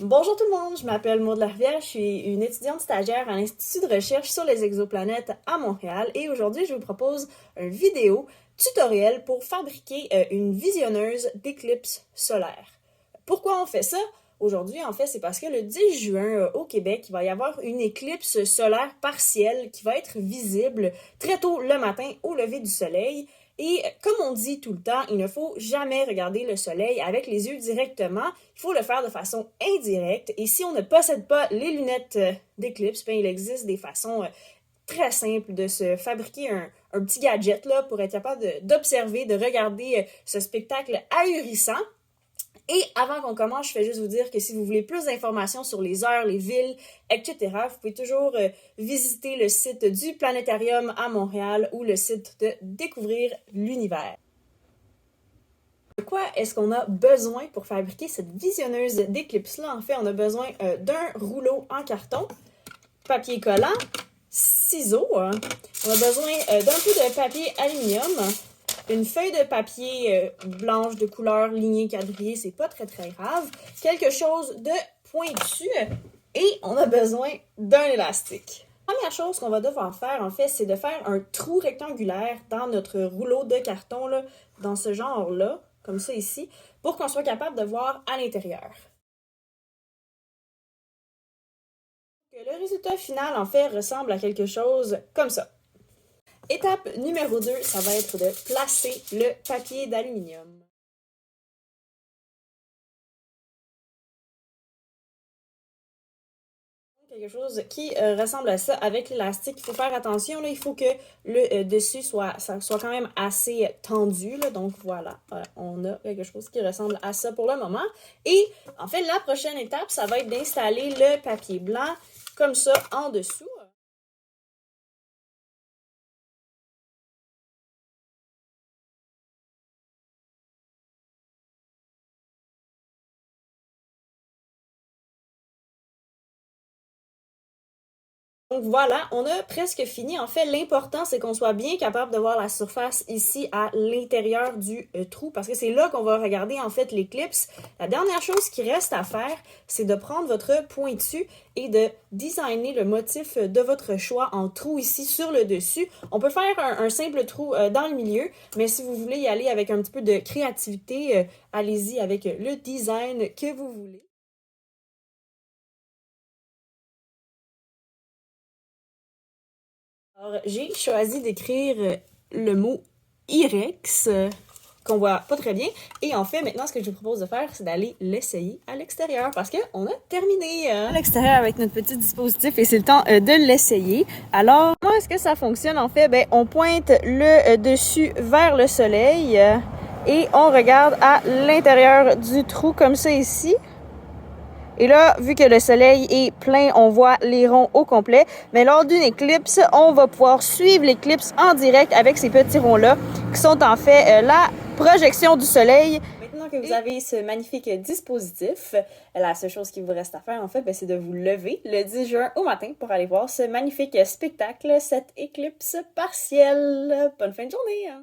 Bonjour tout le monde, je m'appelle Maud Larivière, je suis une étudiante stagiaire à l'Institut de recherche sur les exoplanètes à Montréal et aujourd'hui je vous propose une vidéo tutoriel pour fabriquer une visionneuse d'éclipses solaires. Pourquoi on fait ça? Aujourd'hui, en fait, c'est parce que le 10 juin, au Québec, il va y avoir une éclipse solaire partielle qui va être visible très tôt le matin au lever du soleil. Et comme on dit tout le temps, il ne faut jamais regarder le soleil avec les yeux directement. Il faut le faire de façon indirecte. Et si on ne possède pas les lunettes d'éclipse, ben, il existe des façons très simples de se fabriquer un petit gadget là, pour être capable d'observer, de regarder ce spectacle ahurissant. Et avant qu'on commence, je fais juste vous dire que si vous voulez plus d'informations sur les heures, les villes, etc., vous pouvez toujours visiter le site du Planétarium à Montréal ou le site de Découvrir l'univers. De quoi est-ce qu'on a besoin pour fabriquer cette visionneuse d'éclipse-là? En fait, on a besoin d'un rouleau en carton, papier collant, ciseaux, on a besoin d'un peu de papier aluminium, une feuille de papier blanche de couleur lignée quadrillée, c'est pas très grave, quelque chose de pointu et on a besoin d'un élastique. La première chose qu'on va devoir faire, en fait, c'est de faire un trou rectangulaire dans notre rouleau de carton, là, dans ce genre-là, comme ça ici, pour qu'on soit capable de voir à l'intérieur. Le résultat final, en fait, ressemble à quelque chose comme ça. Étape numéro 2, ça va être de placer le papier d'aluminium. Quelque chose qui ressemble à ça avec l'élastique. Il faut faire attention, là, il faut que le dessus soit quand même assez tendu. Là, donc voilà, on a quelque chose qui ressemble à ça pour le moment. Et en fait, la prochaine étape, ça va être d'installer le papier blanc comme ça en dessous. Donc voilà, on a presque fini. En fait, l'important, c'est qu'on soit bien capable de voir la surface ici à l'intérieur du trou parce que c'est là qu'on va regarder en fait l'éclipse. La dernière chose qui reste à faire, c'est de prendre votre pointu et de designer le motif de votre choix en trou ici sur le dessus. On peut faire un simple trou dans le milieu, mais si vous voulez y aller avec un petit peu de créativité, allez-y avec le design que vous voulez. Alors, j'ai choisi d'écrire le mot Irex, qu'on voit pas très bien. Et en fait, maintenant, ce que je vous propose de faire, c'est d'aller l'essayer à l'extérieur parce qu'on a terminé à l'extérieur avec notre petit dispositif et c'est le temps de l'essayer. Alors, comment est-ce que ça fonctionne? En fait, ben, on pointe le dessus vers le soleil et on regarde à l'intérieur du trou comme ça ici. Et là, vu que le soleil est plein, on voit les ronds au complet. Mais lors d'une éclipse, on va pouvoir suivre l'éclipse en direct avec ces petits ronds-là, qui sont en fait la projection du soleil. Maintenant que vous avez ce magnifique dispositif, la seule chose qui vous reste à faire, en fait, c'est de vous lever le 10 juin au matin pour aller voir ce magnifique spectacle, cette éclipse partielle. Bonne fin de journée!